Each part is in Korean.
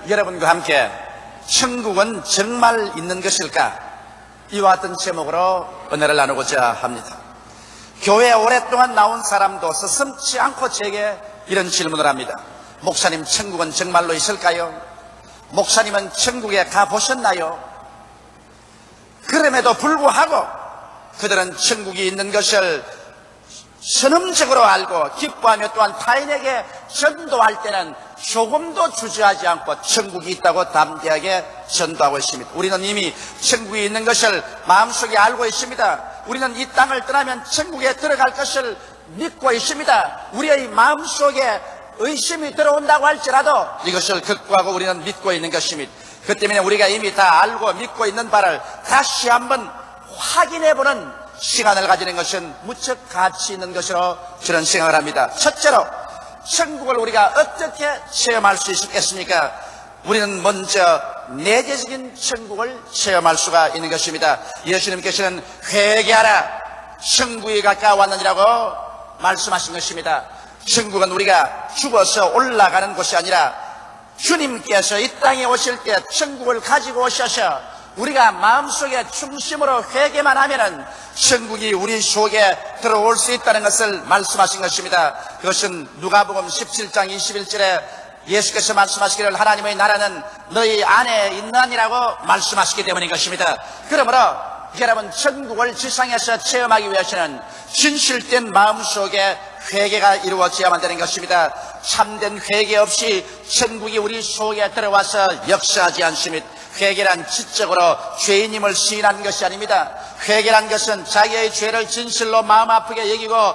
여러분과 함께 천국은 정말 있는 것일까? 이와 같은 제목으로 은혜를 나누고자 합니다. 교회에 오랫동안 나온 사람도 서슴지 않고 제게 이런 질문을 합니다. 목사님, 천국은 정말로 있을까요? 목사님은 천국에 가보셨나요? 그럼에도 불구하고 그들은 천국이 있는 것을 선언적으로 알고 기뻐하며 또한 타인에게 전도할 때는 조금도 주저하지 않고 천국이 있다고 담대하게 전도하고 있습니다. 우리는 이미 천국이 있는 것을 마음속에 알고 있습니다. 우리는 이 땅을 떠나면 천국에 들어갈 것을 믿고 있습니다. 우리의 마음속에 의심이 들어온다고 할지라도 이것을 극구하고 우리는 믿고 있는 것입니다. 그 때문에 우리가 이미 다 알고 믿고 있는 바를 다시 한번 확인해보는 시간을 가지는 것은 무척 가치 있는 것으로 저는 생각을 합니다. 첫째로 천국을 우리가 어떻게 체험할 수 있겠습니까? 우리는 먼저 내재적인 천국을 체험할 수가 있는 것입니다. 예수님께서는 회개하라, 천국이 가까워왔느니라고 말씀하신 것입니다. 천국은 우리가 죽어서 올라가는 곳이 아니라 주님께서 이 땅에 오실 때 천국을 가지고 오셔서 우리가 마음속에 중심으로 회개만 하면은 천국이 우리 속에 들어올 수 있다는 것을 말씀하신 것입니다. 그것은 누가복음 17장 21절에 예수께서 말씀하시기를 하나님의 나라는 너희 안에 있느니라고 말씀하시기 때문인 것입니다. 그러므로 여러분, 천국을 지상에서 체험하기 위해서는 진실된 마음속에 회개가 이루어져야만 되는 것입니다. 참된 회개 없이 천국이 우리 속에 들어와서 역사하지 않습니다. 회개란 지적으로 죄인임을 시인하는 것이 아닙니다. 회개란 것은 자기의 죄를 진실로 마음 아프게 여기고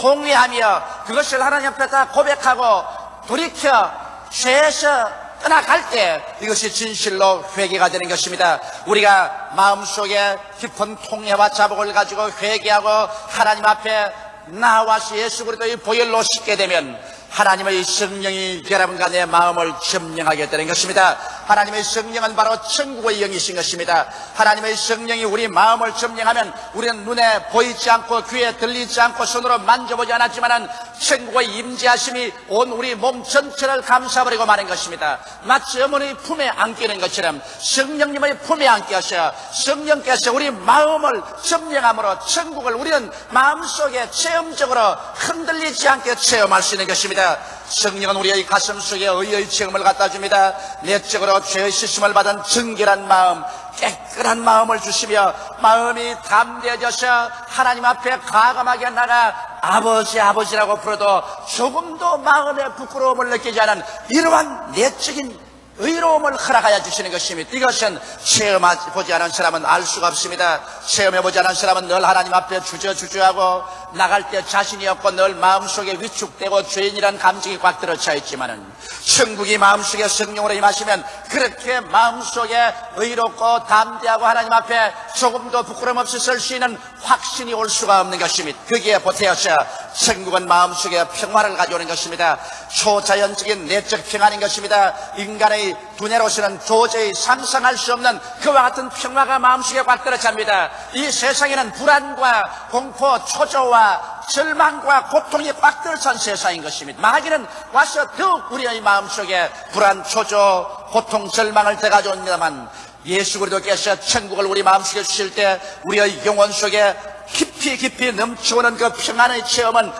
통회하며 그것을 하나님 앞에 다 고백하고 돌이켜 죄에서 떠나갈 때 이것이 진실로 회개가 되는 것입니다. 우리가 마음속에 깊은 통회와 자복을 가지고 회개하고 하나님 앞에 나와서 예수 그리스도의 보혈로 씻게 되면 하나님의 성령이 여러분과 내 마음을 점령하게 되는 것입니다. 하나님의 성령은 바로 천국의 영이신 것입니다. 하나님의 성령이 우리 마음을 점령하면 우리는 눈에 보이지 않고 귀에 들리지 않고 손으로 만져보지 않았지만 천국의 임재하심이 온 우리 몸 전체를 감싸버리고 마는 것입니다. 마치 어머니 품에 안기는 것처럼 성령님의 품에 안게 하셔 성령께서 우리 마음을 점령함으로 천국을 우리는 마음속에 체험적으로 흔들리지 않게 체험할 수 있는 것입니다. 성령은 우리의 가슴 속에 의의 체험을 갖다 줍니다. 내적으로 죄의 씻음을 받은 정결한 마음, 깨끗한 마음을 주시며 마음이 담대해져서 하나님 앞에 과감하게 나가 아버지라고 부르도 조금도 마음에 부끄러움을 느끼지 않은 이러한 내적인 의로움을 허락하여 주시는 것입니다. 이것은 체험해보지 않은 사람은 알 수가 없습니다. 체험해보지 않은 사람은 늘 하나님 앞에 주저하고 나갈 때 자신이 없고 늘 마음속에 위축되고 죄인이라는 감정이 꽉 들어차 있지만은 천국이 마음속에 성령으로 임하시면 그렇게 마음속에 의롭고 담대하고 하나님 앞에 조금도 부끄럼 없이 설 수 있는 확신이 올 수가 없는 것입니다. 거기에 보태어서 천국은 마음속에 평화를 가져오는 것입니다. 초자연적인 내적 평안인 것입니다. 인간의 두뇌로서는 도저히 상상할 수 없는 그와 같은 평화가 마음속에 꽉 들어찹니다. 이 세상에는 불안과 공포, 초조와 절망과 고통이 꽉 들어찬 세상인 것입니다. 마귀는 와서 더욱 우리의 마음속에 불안, 초조, 고통, 절망을 더 가져옵니다만 예수 그리스도께서 천국을 우리 마음속에 주실 때 우리의 영혼 속에 깊이 넘쳐오는 그 평안의 체험은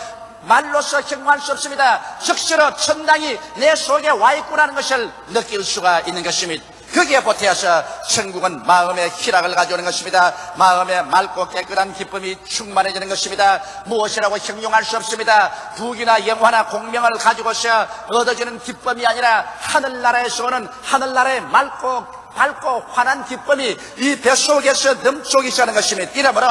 말로서 경험할 수 없습니다. 즉시로 천당이 내 속에 와 있구나는 것을 느낄 수가 있는 것입니다. 거기에 보태어서 천국은 마음의 희락을 가져오는 것입니다. 마음의 맑고 깨끗한 기쁨이 충만해지는 것입니다. 무엇이라고 형용할 수 없습니다. 부귀나 영화나 공명을 가지고서 얻어지는 기쁨이 아니라 하늘나라에서 오는 하늘나라의 맑고 환한 기쁨이 이 뱃속에서 넘쳐오기 시작하는 것입니다. 이러므로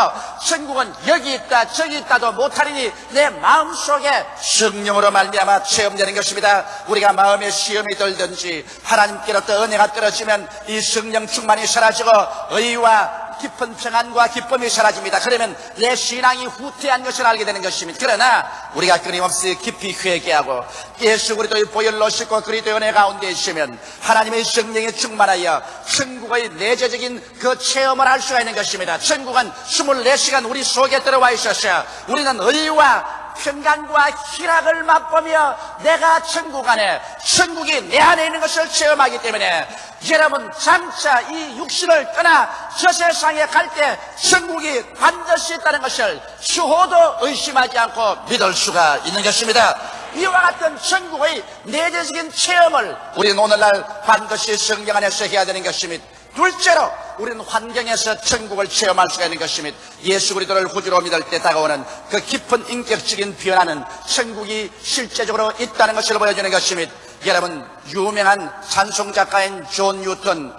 천국은 여기 있다 저기 있다도 못하리니 내 마음속에 성령으로 말미암아 체험되는 것입니다. 우리가 마음에 시험이 들든지 하나님께로부터 은혜가 떨어지면 이 성령 충만이 사라지고 의와 깊은 평안과 기쁨이 사라집니다. 그러면 내 신앙이 후퇴한 것을 알게 되는 것입니다. 그러나 우리가 끊임없이 깊이 회개하고 예수 그리스도의 보혈로 씻고 그리스도의 은혜 가운데 있으면 하나님의 성령이 충만하여 천국의 내재적인 그 체험을 할 수가 있는 것입니다. 천국은 24시간 우리 속에 들어와 있어서 우리는 의와 평강과 희락을 맛보며 내가 천국 안에, 천국이 내 안에 있는 것을 체험하기 때문에 여러분 장차 이 육신을 떠나 저 세상에 갈 때 천국이 반드시 있다는 것을 추호도 의심하지 않고 믿을 수가 있는 것입니다. 이와 같은 천국의 내재적인 체험을 우리는 오늘날 반드시 성경 안에서 해야 되는 것입니다. 둘째로 우리는 환경에서 천국을 체험할 수가 있는 것입니다. 예수 그리스도를 구주로 믿을 때 다가오는 그 깊은 인격적인 변화는 천국이 실제적으로 있다는 것을 보여주는 것입니다. 여러분, 유명한 찬송작가인 존 뉴턴은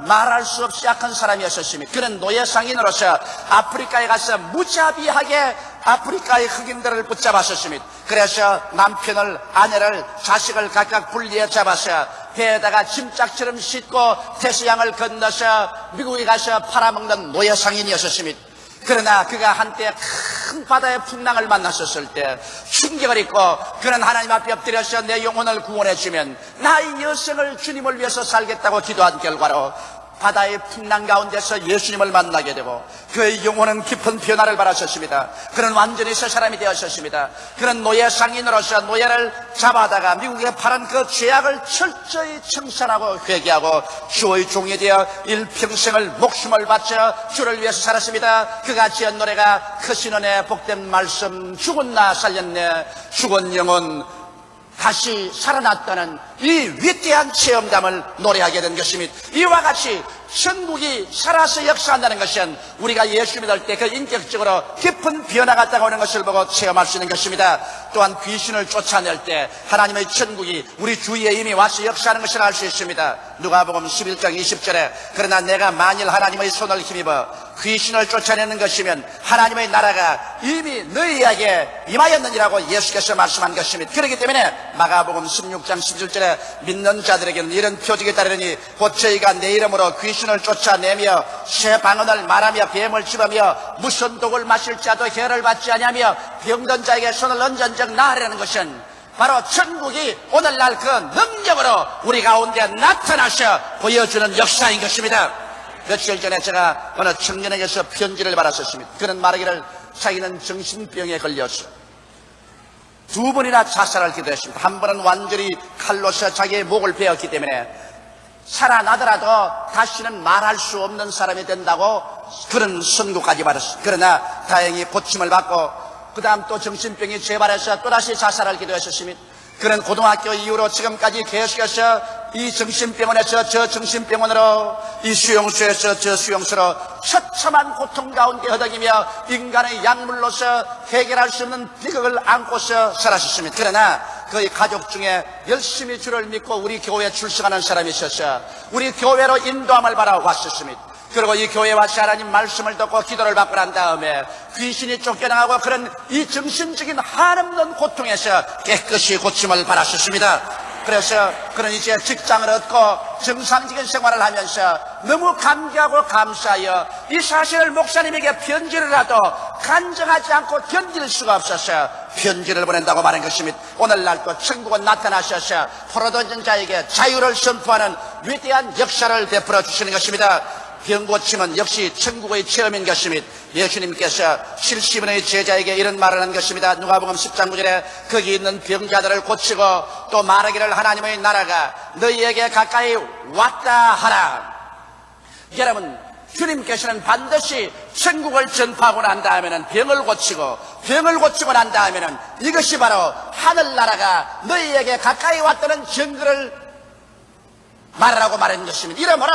말할 수 없이 약한 사람이었습니다. 그는 노예상인으로서 아프리카에 가서 무자비하게 아프리카의 흑인들을 붙잡았었습니다. 그래서 남편을, 아내를, 자식을 각각 분리해 잡아서 배에다가 짐짝처럼 싣고 태수양을 건너서 미국에 가서 팔아먹는 노예상인이었습니다. 그러나 그가 한때 큰 바다의 풍랑을 만났었을 때 충격을 입고 그는 하나님 앞에 엎드려서 내 영혼을 구원해 주면 나 이 여생을 주님을 위해서 살겠다고 기도한 결과로 바다의 풍랑 가운데서 예수님을 만나게 되고 그의 영혼은 깊은 변화를 받았었습니다. 그는 완전히 새 사람이 되었었습니다. 그는 노예 상인으로서 노예를 잡아다가 미국에 팔은 그 죄악을 철저히 청산하고 회개하고 주의 종이 되어 일평생을 목숨을 바쳐 주를 위해서 살았습니다. 그가 지은 노래가 크신 은혜 복된 말씀 죽은 나 살렸네 죽은 영혼 다시 살아났다는 이 위대한 체험담을 노래하게 된 것입니다. 이와 같이 천국이 살아서 역사한다는 것은 우리가 예수 믿을 때 그 인격적으로 깊은 변화가 다가오는 것을 보고 체험할 수 있는 것입니다. 또한 귀신을 쫓아낼 때 하나님의 천국이 우리 주위에 이미 와서 역사하는 것을 알 수 있습니다. 누가복음 11장 20절에 그러나 내가 만일 하나님의 손을 힘입어 귀신을 쫓아내는 것이면 하나님의 나라가 이미 너희에게 임하였느니라고 예수께서 말씀한 것입니다. 그렇기 때문에 마가복음 16장 17절에 믿는 자들에게는 이런 표적이 따르니 곧 저희가 내 이름으로 귀신을 쫓아내며 새 방언을 말하며 뱀을 집으며 무슨 독을 마실 자도 해를 받지 아니하며 병든 자에게 손을 얹은즉 나으라는 것은 바로 천국이 오늘날 그 능력으로 우리 가운데 나타나셔 보여주는 역사인 것입니다. 며칠 전에 제가 어느 청년에게서 편지를 받았었습니다. 그는 말하기를 자기는 정신병에 걸려서 2번이나 자살을 기도했습니다. 한 번은 완전히 칼로서 자기의 목을 베었기 때문에 살아나더라도 다시는 말할 수 없는 사람이 된다고 그런 선고까지 받았습니다. 그러나 다행히 고침을 받고 그 다음 또 정신병이 재발해서 또다시 자살을 기도했었습니다. 그는 고등학교 이후로 지금까지 계속해서 이 정신병원에서 저 정신병원으로, 이 수용소에서 저 수용소로 처참한 고통 가운데 허덕이며 인간의 약물로서 해결할 수 없는 비극을 안고서 살았습니다. 그러나 그의 가족 중에 열심히 주를 믿고 우리 교회에 출석하는 사람이 있어서 우리 교회로 인도함을 받아 왔었습니다. 그리고 이 교회에 와서 하나님 말씀을 듣고 기도를 받고 난 다음에 귀신이 쫓겨나가고 그런 이 정신적인 한없는 고통에서 깨끗이 고침을 받았었습니다. 그래서 그는 이제 직장을 얻고 정상적인 생활을 하면서 너무 감개하고 감사하여 이 사실을 목사님에게 편지를 하도 간증하지 않고 견딜 수가 없어서 편지를 보낸다고 말한 것입니다. 오늘날 또 천국은 나타나셔서 포로된 자에게 자유를 선포하는 위대한 역사를 베풀어 주시는 것입니다. 병고침은 역시 천국의 체험인 것입니다. 예수님께서 70인의 제자에게 이런 말을 한 것입니다. 누가복음 10장 9절에 거기 있는 병자들을 고치고 또 말하기를 하나님의 나라가 너희에게 가까이 왔다 하라. 여러분, 주님께서는 반드시 천국을 전파하고 난 다음에는 병을 고치고 난 다음에는 이것이 바로 하늘나라가 너희에게 가까이 왔다는 증거를 말하라고 말한 것입니다. 이러므로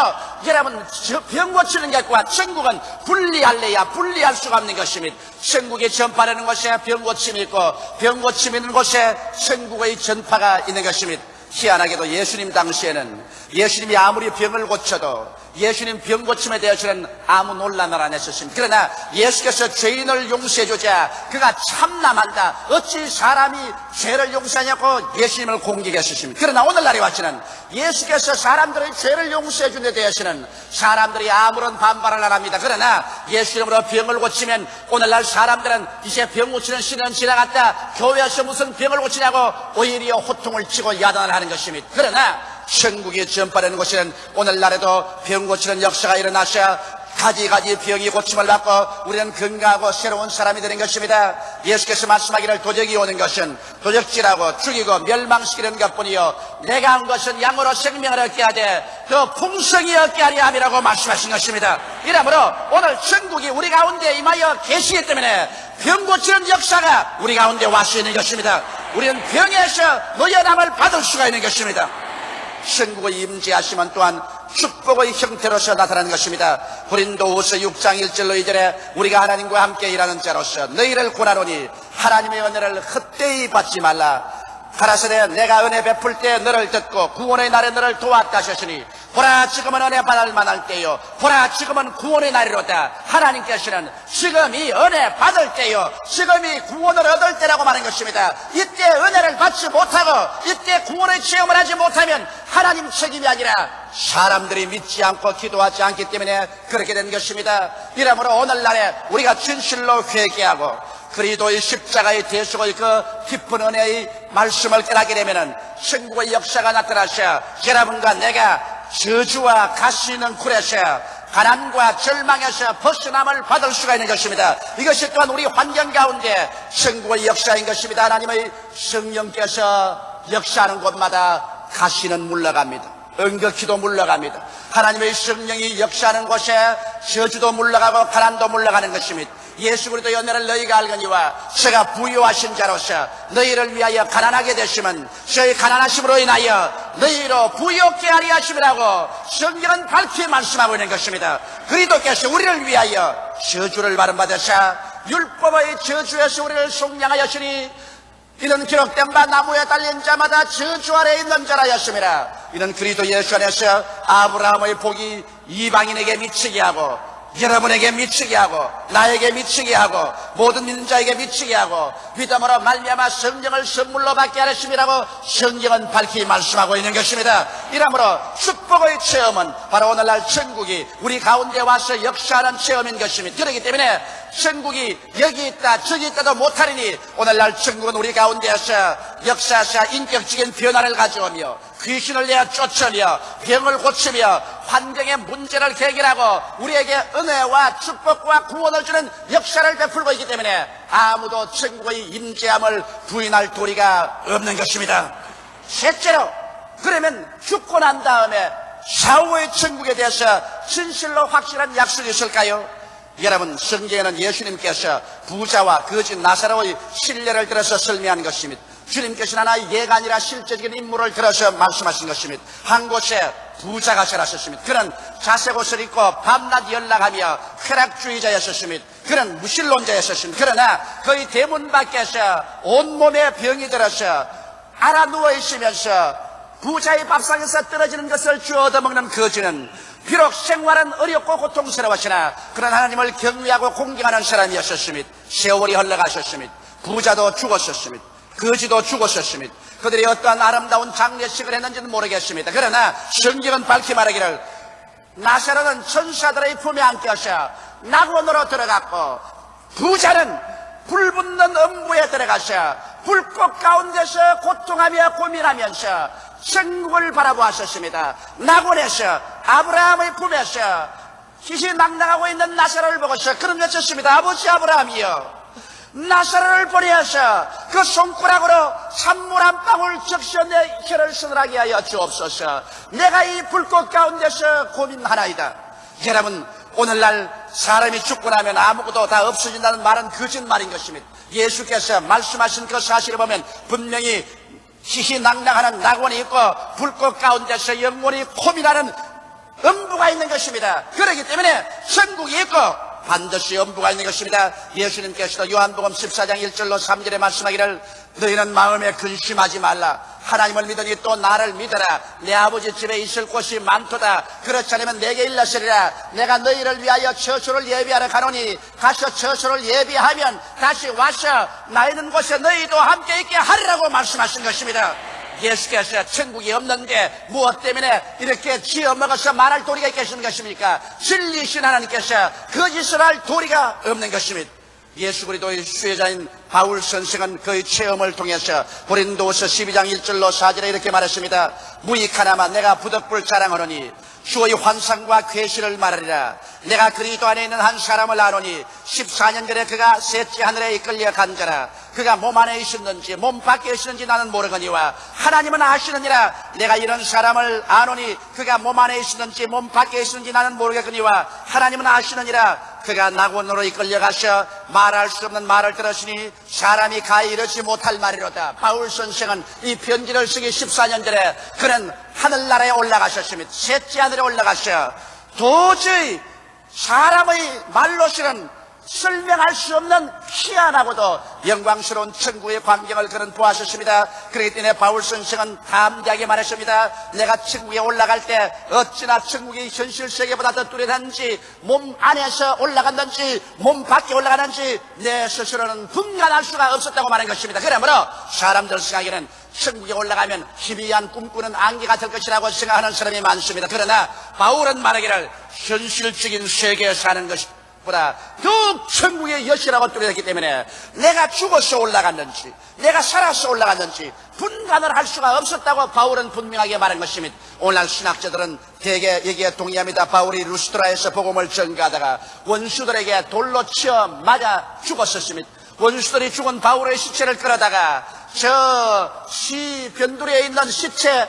여러분, 병 고치는 것과 천국은 분리할 수가 없는 것입니다. 천국이 전파되는 곳에 병 고침이 있고 병 고침이 있는 곳에 천국의 전파가 있는 것입니다. 희한하게도 예수님 당시에는 예수님이 아무리 병을 고쳐도 예수님 병 고침에 대해서는 아무 논란을 안 했었습니다. 그러나 예수께서 죄인을 용서해주자 그가 참남한다, 어찌 사람이 죄를 용서하냐고 예수님을 공격했었습니다. 그러나 오늘날에 와서는 예수께서 사람들의 죄를 용서해준 데 대해서는 사람들이 아무런 반발을 안 합니다. 그러나 예수님으로 병을 고치면 오늘날 사람들은 이제 병 고치는 시대는 지나갔다, 교회에서 무슨 병을 고치냐고 오히려 호통을 치고 야단을 하는 것입니다. 그러나 천국이 전파되는 곳에는 오늘날에도 병 고치는 역사가 일어나셔 가지 병이 고침을 받고 우리는 건강하고 새로운 사람이 되는 것입니다. 예수께서 말씀하기를 도적이 오는 것은 도적질하고 죽이고 멸망시키는 것뿐이요 내가 온 것은 양으로 생명을 얻게 하되 더 풍성히 얻게 하려 함이라고 말씀하신 것입니다. 이러므로 오늘 천국이 우리 가운데 임하여 계시기 때문에 병 고치는 역사가 우리 가운데 와 있는 것입니다. 우리는 병에서 노연함을 받을 수가 있는 것입니다. 천국의 임재하심은 또한 축복의 형태로서 나타나는 것입니다. 고린도후서 6장 1절로 2절에 우리가 하나님과 함께 일하는 자로서 너희를 권하노니 하나님의 은혜를 헛되이 받지 말라. 가라사대 내가 은혜 베풀 때 너를 듣고 구원의 날에 너를 도왔다 하셨으니 보라 지금은 은혜 받을 만할 때요 보라 지금은 구원의 날이로다. 하나님께서는 지금이 은혜 받을 때요 지금이 구원을 얻을 때라고 말하는 것입니다. 이때 은혜를 받지 못하고 이때 구원의 체험을 하지 못하면 하나님 책임이 아니라 사람들이 믿지 않고 기도하지 않기 때문에 그렇게 된 것입니다. 이러므로 오늘날에 우리가 진실로 회개하고 그리스도의 십자가의 대속의 그 깊은 은혜의 말씀을 깨닫게 되면은 천국의 역사가 나타나셔 여러분과 내가 저주와 가시 있는 굴에서 가난과 절망에서 벗어남을 받을 수가 있는 것입니다. 이것이 또한 우리 환경 가운데 천국의 역사인 것입니다. 하나님의 성령께서 역사하는 곳마다 가시는 물러갑니다. 은극히도 물러갑니다. 하나님의 성령이 역사하는 곳에 저주도 물러가고 가난도 물러가는 것입니다. 예수 그리스도 연애를 너희가 알거니와 저가 부유하신 자로서 너희를 위하여 가난하게 되시면 저의 가난하심으로 인하여 너희로 부유케 하리 하심이라고 성경은 밝히 말씀하고 있는 것입니다. 그리스도께서 우리를 위하여 저주를 받으사 율법의 저주에서 우리를 속량하였으니 이는 기록된 바 나무에 달린 자마다 저주 아래 있는 자라였음이라. 이는 그리스도 예수 안에서 아브라함의 복이 이방인에게 미치게 하고 여러분에게 미치게 하고 나에게 미치게 하고 모든 믿는 자에게 미치게 하고 믿음으로 말미암아 성령을 선물로 받게 하셨음이라고 성경은 밝히 말씀하고 있는 것입니다. 이러므로 축복의 체험은 바로 오늘날 천국이 우리 가운데 와서 역사하는 체험인 것입니다. 그렇기 때문에 천국이 여기 있다 저기 있다도 못하리니 오늘날 천국은 우리 가운데에서 역사하사 인격적인 변화를 가져오며 귀신을 내어 쫓으며 병을 고치며 환경의 문제를 해결하고 우리에게 은혜와 축복과 구원을 주는 역사를 베풀고 있기 때문에 아무도 천국의 임재함을 부인할 도리가 없는 것입니다. 셋째로 그러면 죽고 난 다음에 사후의 천국에 대해서 진실로 확실한 약속이 있을까요? 여러분 성경에는 예수님께서 부자와 거지 나사로의 신뢰를 들어서 설명한 것입니다. 주님께서는 하나의 예가 아니라 실제적인 인물을 들어서 말씀하신 것입니다. 한 곳에 부자가 살았었습니다. 그는 자색옷을 입고 밤낮 연락하며 쾌락주의자였었습니다. 그는 무신론자였었습니다. 그러나 그의 대문 밖에서 온몸에 병이 들어서 알아 누워있으면서 부자의 밥상에서 떨어지는 것을 주워 얻어먹는 거지는 비록 생활은 어렵고 고통스러웠으나 그런 하나님을 경외하고 공경하는 사람이었었습니다. 세월이 흘러가셨습니다. 부자도 죽었었습니다. 거지도 죽었었습니다. 그들이 어떠한 아름다운 장례식을 했는지는 모르겠습니다. 그러나 성경은 밝히 말하기를 나사로는 천사들의 품에 안겨서 낙원으로 들어갔고 부자는 불붙는 음부에 들어가서 불꽃 가운데서 고통하며 고민하면서 천국을 바라보았었습니다. 낙원에서 아브라함의 품에서 희희낙낙하고 있는 나사로를 보고서 그런 외쳤습니다. 아버지 아브라함이여, 나사로를 보내어서 그 손가락으로 찬물 한 방울 적셔 내 혀를 서늘하게 하여 주옵소서. 내가 이 불꽃 가운데서 고민하나이다. 여러분, 오늘날 사람이 죽고 나면 아무것도 다 없어진다는 말은 거짓말인 것입니다. 예수께서 말씀하신 그 사실을 보면 분명히 희희낙낙하는 낙원이 있고 불꽃 가운데서 영원히 고민하는 음부가 있는 것입니다. 그렇기 때문에 천국이 있고 반드시 음부가 있는 것입니다. 예수님께서도 요한복음 14장 1절로 3절에 말씀하기를 너희는 마음에 근심하지 말라. 하나님을 믿으니 또 나를 믿어라. 내 아버지 집에 있을 곳이 많도다. 그렇지 않으면 내게 일러시리라. 내가 너희를 위하여 처소를 예비하러 가노니 가서 처소를 예비하면 다시 와서 나 있는 곳에 너희도 함께 있게 하리라고 말씀하신 것입니다. 예수께서 천국이 없는데 무엇 때문에 이렇게 지어먹어서 말할 도리가 있겠는 것입니까? 진리신 하나님께서 거짓을 할 도리가 없는 것입니다. 예수 그리스도의 수혜자인 바울 선생은 그의 체험을 통해서 고린도후서 12장 1절로 4절에 이렇게 말했습니다. 무익하나마 내가 부득불 자랑하노니 주의 환상과 계시를 말하리라. 내가 그리스도 안에 있는 한 사람을 아노니 14년 전에 그가 셋째 하늘에 이끌려 간자라. 그가 몸 안에 있었는지 몸 밖에 있었는지 나는 모르거니와 하나님은 아시느니라. 내가 이런 사람을 아노니 그가 몸 안에 있었는지 몸 밖에 있었는지 나는 모르겠거니와 하나님은 아시느니라. 그가 낙원으로 이끌려가서 말할 수 없는 말을 들었으니 사람이 가히 이르지 못할 말이로다. 바울 선생은 이 편지를 쓰기 14년 전에 그는 하늘나라에 올라가셨습니다. 셋째 하늘에 올라가서 도저히 사람의 말로서는 설명할 수 없는 희한하고도 영광스러운 천국의 광경을 그는 보았었습니다. 그렇기 때문에 바울 선생은 담대하게 말했습니다. 내가 천국에 올라갈 때 어찌나 천국이 현실 세계보다 더 뚜렷한지 몸 안에서 올라간다든지 몸 밖에 올라가는지 내 스스로는 분간할 수가 없었다고 말한 것입니다. 그러므로 사람들 생각에는 천국에 올라가면 희미한 꿈꾸는 안개가 될 것이라고 생각하는 사람이 많습니다. 그러나 바울은 말하기를 현실적인 세계에 사는 것이 보다 더욱 천국의 여시라고 뚜렷했기 때문에 내가 죽어서 올라갔는지 내가 살아서 올라갔는지 분간을 할 수가 없었다고 바울은 분명하게 말한 것입니다. 오늘날 신학자들은 대개 여기에 동의합니다. 바울이 루스드라에서 복음을 전가하다가 원수들에게 돌로 치어 맞아 죽었었습니다. 원수들이 죽은 바울의 시체를 끌어다가 저 변두리에 있는 시체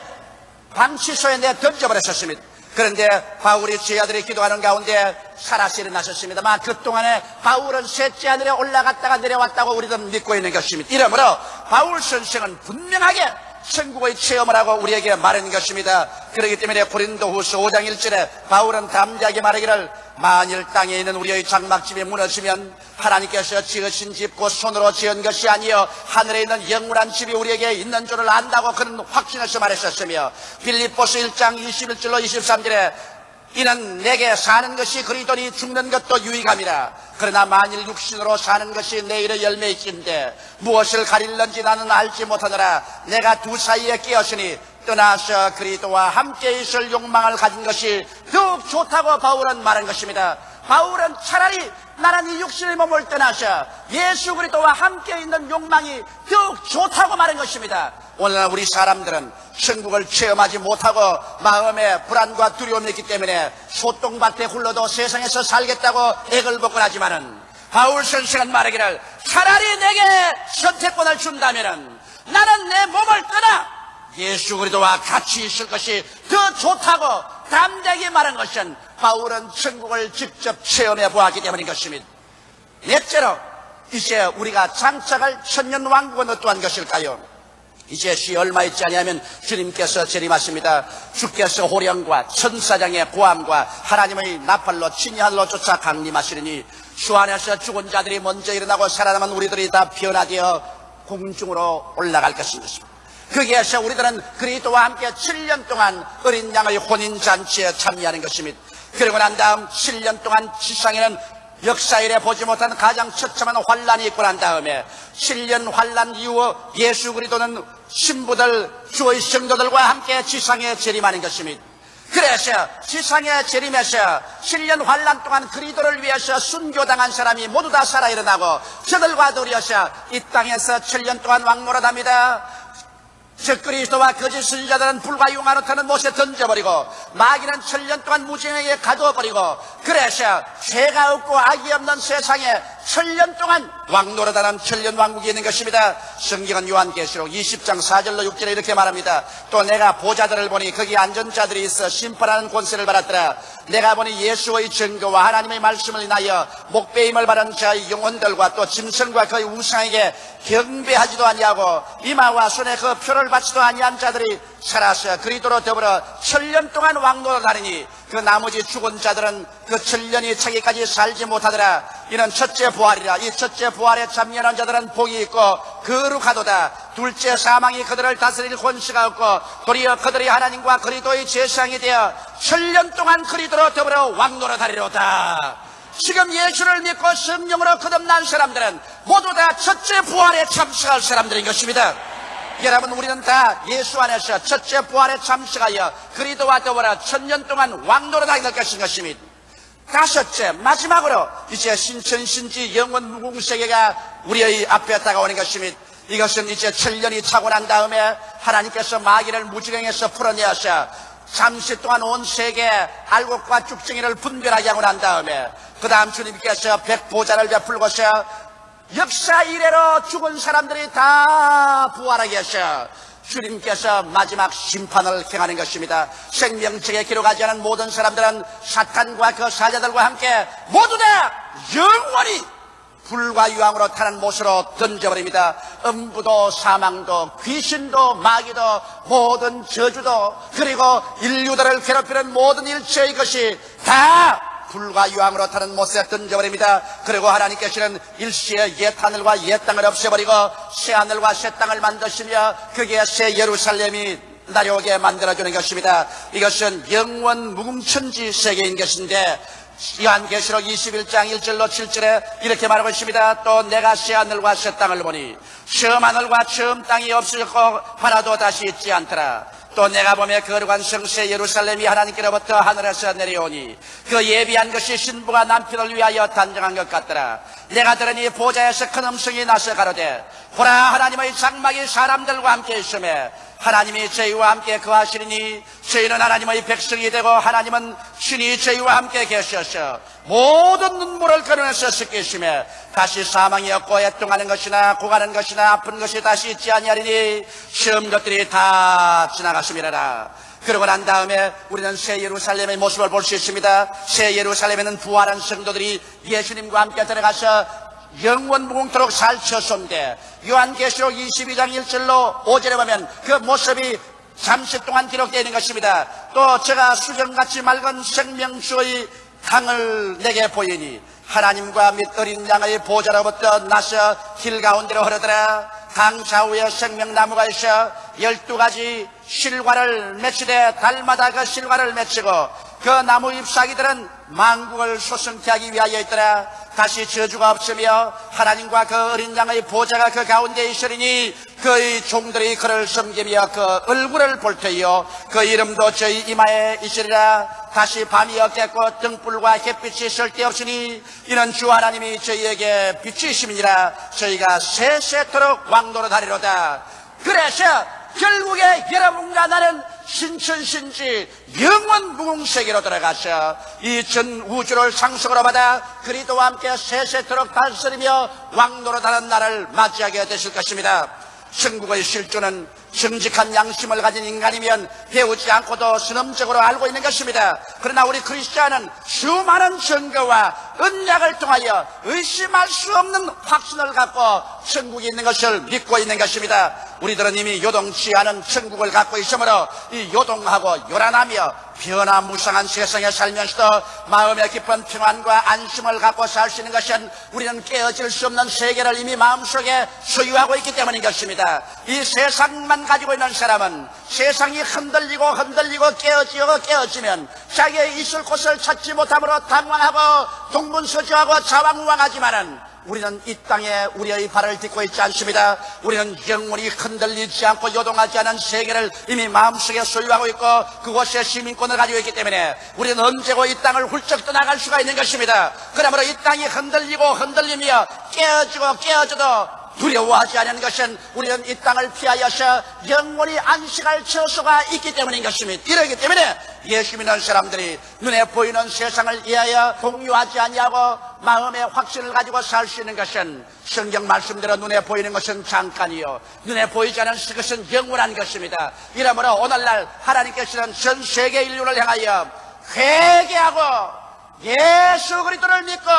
방치소에 내 던져버렸었습니다. 그런데 바울이 제자들이 기도하는 가운데 살아서 일어나셨습니다만 그동안에 바울은 셋째 하늘에 올라갔다가 내려왔다고 우리들은 믿고 있는 것입니다. 이러므로 바울 선생은 분명하게 천국의 체험을 하고 우리에게 말하는 것입니다. 그렇기 때문에 고린도후서 5장 1절에 바울은 담대하게 말하기를 만일 땅에 있는 우리의 장막집이 무너지면 하나님께서 지으신 집 곧 손으로 지은 것이 아니여 하늘에 있는 영원한 집이 우리에게 있는 줄을 안다고 그는 확신해서 말했었으며 빌립보서 1장 21절로 23절에 이는 내게 사는 것이 그리스도니 죽는 것도 유익함이라. 그러나 만일 육신으로 사는 것이 내일의 열매일진데 무엇을 가릴는지 나는 알지 못하노라. 내가 두 사이에 끼었으니 떠나서 그리스도와 함께 있을 욕망을 가진 것이 더욱 좋다고 바울은 말한 것입니다. 바울은 차라리 나는 이 육신의 몸을 떠나서 예수 그리스도와 함께 있는 욕망이 더욱 좋다고 말한 것입니다. 오늘날 우리 사람들은 천국을 체험하지 못하고 마음에 불안과 두려움이 있기 때문에 소똥밭에 굴러도 세상에서 살겠다고 액을 벗곤 하지만은 바울 선생은 말하기를 차라리 내게 선택권을 준다면은 나는 내 몸을 떠나 예수 그리스도와 같이 있을 것이 더 좋다고 담대하게 말한 것은 바울은 천국을 직접 체험해 보았기 때문인 것입니다. 넷째로 이제 우리가 장착할 천년왕국은 어떠한 것일까요? 이제 시 얼마 있지 아니하면 주님께서 재림하십니다. 주께서 호령과 천사장의 고함과 하나님의 나팔로 친히 하늘로 쫓아 강림하시리니 주 안에서 죽은 자들이 먼저 일어나고 살아남은 우리들이 다 변화되어 공중으로 올라갈 것입니다. 거기에서 우리들은 그리스도와 함께 7년 동안 어린 양의 혼인잔치에 참여하는 것입니다. 그리고 난 다음 7년 동안 지상에는 역사 이래 보지 못한 가장 처참한 환란이 있고 난 다음에 7년 환란 이후 예수 그리스도는 신부들 주의 성도들과 함께 지상에 재림하는 것입니다. 그래서 지상에 재림해서 7년 환란 동안 그리스도를 위해서 순교당한 사람이 모두 다 살아 일어나고 저들과 더불어서 이 땅에서 7년 동안 왕노릇합니다. 즉 그리스도와 거짓 선지자들은 불과 용화로 타는 못에 던져버리고 마귀는 7년 동안 무지행에게 가두어버리고 그래서 죄가 없고 악이 없는 세상에 7년 동안 왕노릇하는 7년 왕국이 있는 것입니다. 성경은 요한계시록 20장 4절로 6절에 이렇게 말합니다. 또 내가 보좌들을 보니 거기 앉은 자들이 있어 심판하는 권세를 받았더라. 내가 보니 예수의 증거와 하나님의 말씀을 인하여 목배임을 받은 자의 영혼들과 또 짐승과 그의 우상에게 경배하지도 아니하고 이마와 손에 그 표를 받지도 아니한 자들이 살아서 그리스도로 더불어 7년 동안 왕노릇하리니 그 나머지 죽은 자들은 그 7년이 차기까지 살지 못하더라. 이는 첫째 부활이라. 이 첫째 부활에 참여하는 자들은 복이 있고 거룩하도다. 둘째 사망이 그들을 다스릴 권세가 없고 도리어 그들이 하나님과 그리스도의 제사장이 되어 7년 동안 그리스도로 더불어 왕노릇하리로다. 지금 예수를 믿고 성령으로 거듭난 사람들은 모두 다 첫째 부활에 참석할 사람들인 것입니다. 여러분, 우리는 다 예수 안에서 첫째 부활에 참석하여 그리스도와 더불어 1000년 동안 왕노릇하게 될 것인 것입니다. 다섯째, 마지막으로 이제 신천신지 영원 무궁세계가 우리의 앞에 다가오는 것입니다. 이것은 이제 천년이 차고 난 다음에 하나님께서 마귀를 무지경에서 풀어내어서 잠시 동안 온 세계 알곡과 쭉정이를 분별하게 하고 난 다음에 그 다음 주님께서 백보자를 베풀고서 역사 이래로 죽은 사람들이 다 부활하게 하셔 주님께서 마지막 심판을 행하는 것입니다. 생명책에 기록하지 않은 모든 사람들은 사탄과 그 사자들과 함께 모두 다 영원히 불과 유황으로 타는 못으로 던져버립니다. 음부도 사망도 귀신도 마귀도 모든 저주도 그리고 인류들을 괴롭히는 모든 일체의 것이 다 불과 유황으로 타는 못에 던져버립니다. 그리고 하나님께서는 일시에 옛 하늘과 옛 땅을 없애버리고 새 하늘과 새 땅을 만드시며 거기에 새 예루살렘이 나려오게 만들어주는 것입니다. 이것은 영원 무궁천지 세계인 것인데 요한계시록 21장 1절로 7절에 이렇게 말하고 있습니다. 또 내가 새 하늘과 새 땅을 보니 처음 하늘과 처음 땅이 없어졌고 하나도 다시 있지 않더라. 또 내가 보며 거룩한 성새 예루살렘이 하나님께로부터 하늘에서 내려오니 그 예비한 것이 신부가 남편을 위하여 단정한 것 같더라. 내가 들으니 보좌에서 큰 음성이 나서 가로되 보라 하나님의 장막이 사람들과 함께 있으며 하나님이 저희와 함께 거하시리니 저희는 하나님의 백성이 되고 하나님은 신이 저희와 함께 계셔서 모든 눈물을 거론해서 씻기시며 다시 사망이 없고 애통하는 것이나 고가는 것이나 아픈 것이 다시 있지 아니하리니 시험 것들이 다 지나갔음이라라. 그러고 난 다음에 우리는 새 예루살렘의 모습을 볼 수 있습니다. 새 예루살렘에는 부활한 성도들이 예수님과 함께 들어가서 영원 무궁토록 살 것인데 요한계시록 22장 1절로 5절에 보면 그 모습이 잠시 동안 기록되어 있는 것입니다. 또 제가 수정같이 맑은 생명수의 강을 내게 보이니 하나님과 및 어린 양의 보좌로부터 나서 길 가운데로 흐르더라. 강 좌우에 생명나무가 있어 12가지 실과를 맺히되 달마다 그 실과를 맺히고 그 나무 잎사귀들은 만국을 소성케 하기 위하여 있더라. 다시 저주가 없으며 하나님과 그 어린 양의 보좌가 그 가운데 있으리니 그의 종들이 그를 섬기며 그 얼굴을 볼 터이요 그 이름도 저희 이마에 있으리라. 다시 밤이 없겠고 등불과 햇빛이 쓸데없으니 이는 주 하나님이 저희에게 빛이심이니라. 저희가 세세토록 왕노릇하리로다. 그래서 결국에 여러분과 나는 신천신지 영원 무궁세계로 들어가서 이 전 우주를 상속으로 받아 그리스도와 함께 세세토록 다스리며 왕노릇하는 날을 맞이하게 되실 것입니다. 천국의 실존은 정직한 양심을 가진 인간이면 배우지 않고도 선험적으로 알고 있는 것입니다. 그러나 우리 크리스찬은 수많은 증거와 언약을 통하여 의심할 수 없는 확신을 갖고 천국이 있는 것을 믿고 있는 것입니다. 우리들은 이미 요동치 않은 천국을 갖고 있으므로 이 요동하고 요란하며 변화무쌍한 세상에 살면서도 마음의 깊은 평안과 안심을 갖고 살 수 있는 것은 우리는 깨어질 수 없는 세계를 이미 마음속에 소유하고 있기 때문인 것입니다. 이 세상만 가지고 있는 사람은 세상이 흔들리고 깨어지면 자기의 있을 곳을 찾지 못함으로 당황하고 동분서주하고 자왕우왕하지만은 우리는 이 땅에 우리의 발을 딛고 있지 않습니다. 우리는 영원히 흔들리지 않고 요동하지 않은 세계를 이미 마음속에 소유하고 있고 그곳에 시민권을 가지고 있기 때문에 우리는 언제고 이 땅을 훌쩍 떠나갈 수가 있는 것입니다. 그러므로 이 땅이 흔들리며 깨어져도 두려워하지 않는 것은 우리는 이 땅을 피하여서 영원히 안식할 처소가 있기 때문인 것입니다. 이러기 때문에 예수 믿는 사람들이 눈에 보이는 세상을 위하여 공유하지 아니하고 마음의 확신을 가지고 살 수 있는 것은 성경 말씀대로 눈에 보이는 것은 잠깐이요 눈에 보이지 않는 것은 영원한 것입니다. 이러므로 오늘날 하나님께서는 전 세계 인류를 향하여 회개하고 예수 그리스도를 믿고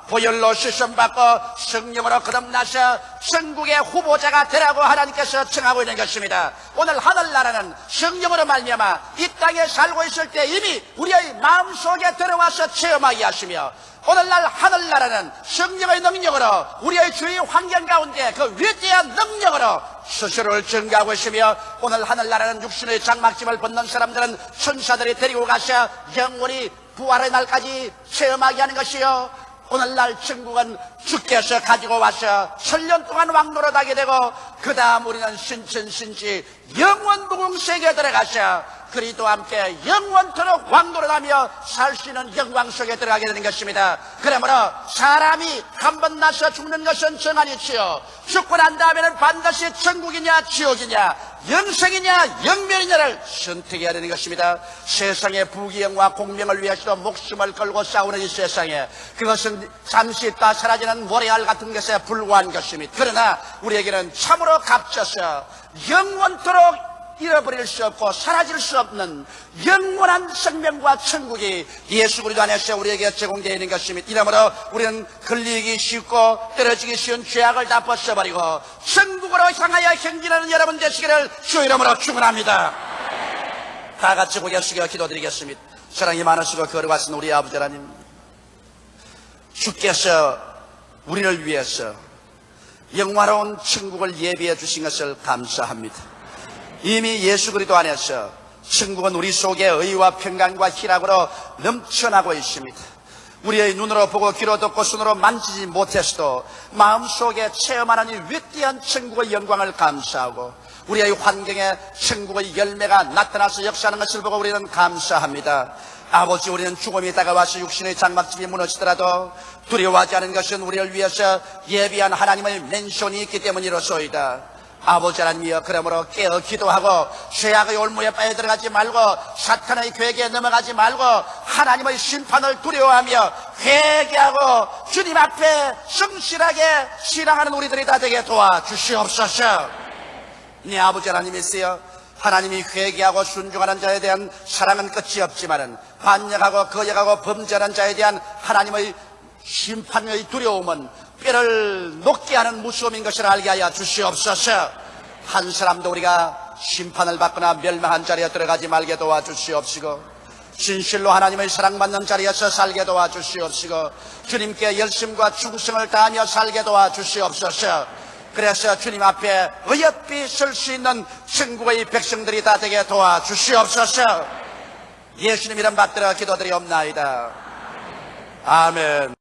보혈로 씻음받고 성령으로 거듭나서 천국의 후보자가 되라고 하나님께서 청하고 있는 것입니다. 오늘 하늘나라는 성령으로 말미암아 이 땅에 살고 있을 때 이미 우리의 마음속에 들어와서 체험하게 하시며 오늘날 하늘나라는 성령의 능력으로 우리의 주위 환경 가운데 그 위대한 능력으로 스스로를 증거하고 있으며 오늘 하늘나라는 육신의 장막짐을 벗는 사람들은 천사들이 데리고 가서 영원히 부활의 날까지 체험하게 하는 것이요 오늘날 천국은 주께서 가지고 와서 천년 동안 왕노릇하게 되고 그 다음 우리는 신천신지 영원 무궁세계에 들어가서 그리스도와 함께 영원토록 왕노릇하며 살 수 있는 영광 속에 들어가게 되는 것입니다. 그러므로 사람이 한 번 나서 죽는 것은 정한이지요. 죽고 난 다음에는 반드시 천국이냐 지옥이냐 영생이냐 영멸이냐를 선택해야 되는 것입니다. 세상의 부귀영화 공명을 위해서 목숨을 걸고 싸우는 이 세상에 그것은 잠시 있다 사라지는 모래알 같은 것에 불과한 것입니다. 그러나 우리에게는 참으로 값져서 영원토록 잃어버릴 수 없고 사라질 수 없는 영원한 생명과 천국이 예수 그리스도 안에서 우리에게 제공되어 있는 것입니다. 이러므로 우리는 걸리기 쉽고 떨어지기 쉬운 죄악을 다 벗어버리고 천국으로 향하여 행진하는 여러분 되시기를 주 이름으로 축원합니다. 다 같이 고개 숙여 기도드리겠습니다. 사랑이 많으시고 거룩하신 우리 아버지 하나님, 주께서 우리를 위해서 영화로운 천국을 예비해 주신 것을 감사합니다. 이미 예수 그리스도 안에서 천국은 우리 속에 의와 평강과 희락으로 넘쳐나고 있습니다. 우리의 눈으로 보고 귀로 듣고 손으로 만지지 못했어도 마음속에 체험하는 이 위대한 천국의 영광을 감사하고 우리의 환경에 천국의 열매가 나타나서 역사하는 것을 보고 우리는 감사합니다. 아버지, 우리는 죽음이 다가와서 육신의 장막집이 무너지더라도 두려워하지 않은 것은 우리를 위해서 예비한 하나님의 맨션이 있기 때문이로소이다. 아버지 하나님이여, 그러므로 깨어 기도하고 죄악의 올무에 빠져 들어가지 말고 사탄의 괴계에 넘어가지 말고 하나님의 심판을 두려워하며 회개하고 주님 앞에 성실하게 신앙하는 우리들이 다 되게 도와주시옵소서. 네 아버지 하나님이시여, 하나님이 회개하고 순종하는 자에 대한 사랑은 끝이 없지만은 반역하고 거역하고 범죄하는 자에 대한 하나님의 심판의 두려움은 뼈를 녹게 하는 무서움인 것을 알게 하여 주시옵소서. 한 사람도 우리가 심판을 받거나 멸망한 자리에 들어가지 말게 도와주시옵시고 진실로 하나님의 사랑받는 자리에서 살게 도와주시옵시고 주님께 열심과 충성을 다하며 살게 도와주시옵소서. 그래서 주님 앞에 의협히 설 수 있는 천국의 백성들이 다 되게 도와주시옵소서. 예수님 이름 받들어 기도드리옵나이다. 아멘.